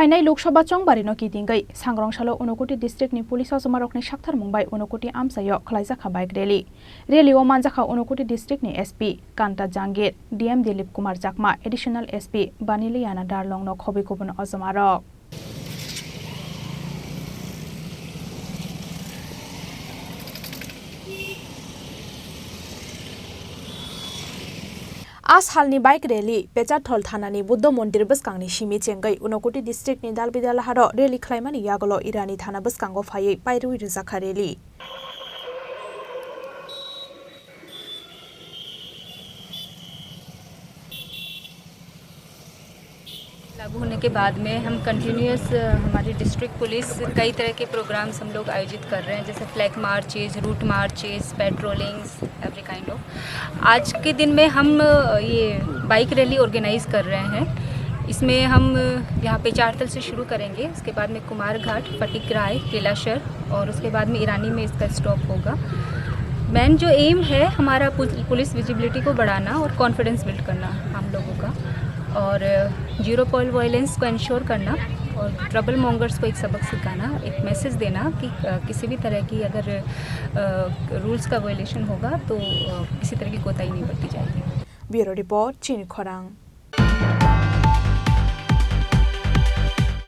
Final Lok Sabha चंबारिनो किदिंगै सांग्रांशालो उनकोटी डिस्ट्रिक्टनि पुलिस जमारकनि साक्थार मुंबाई उनकोटी आमसायो खलाइजाखा बाइक रैलीआव मानजाखा उनकोटी डिस्ट्रिक्टनि एसपी कांता जांगीर डीएम दिलीप कुमार जाकमा एडिशनल एसपी बानिलियाना दारलंगनो खबिकुबन अजमारक आज हालनि बाइक रैली पेचाथल थानानि बुद्ध मन्दिर बसकांनि सिमि चेंगै उनकोटी डिस्ट्रिक्टनि दालबिदालाहारो रैली खलायमानि यागलो इरानी थाना बसकांगो फायै पायरुइ रोजाखा रैली लागू होने के बाद में हम कंटिन्यूस हमारी डिस्ट्रिक्ट पुलिस कई तरह के प्रोग्राम्स हम लोग आयोजित कर रहे हैं, जैसे flag marches, route marches, patrollings, every kind of. आज के दिन में हम ये बाइक रैली ऑर्गेनाइज कर रहे हैं। इसमें हम यहाँ पे चारतल से शुरू करेंगे, उसके बाद में कुमार घाट, फटिकराय, केलाशर और उसके बाद में ईरानी में इसका स्टॉप होगा। मेन जो एम है हमारा पुलिस विजिबिलिटी को बढ़ाना और कॉन्फिडेंस बिल्ड करना हम लोगों का, और जीरो पॉइंट वायलेंस को इंश्योर करना और ट्रबल मॉन्गर्स को एक सबक सिखाना, एक मैसेज देना कि किसी भी तरह की अगर रूल्स का वायलेशन होगा तो किसी तरह की कोताही नहीं बरती जाएगी। ब्यूरो रिपोर्ट चीन खोरांग।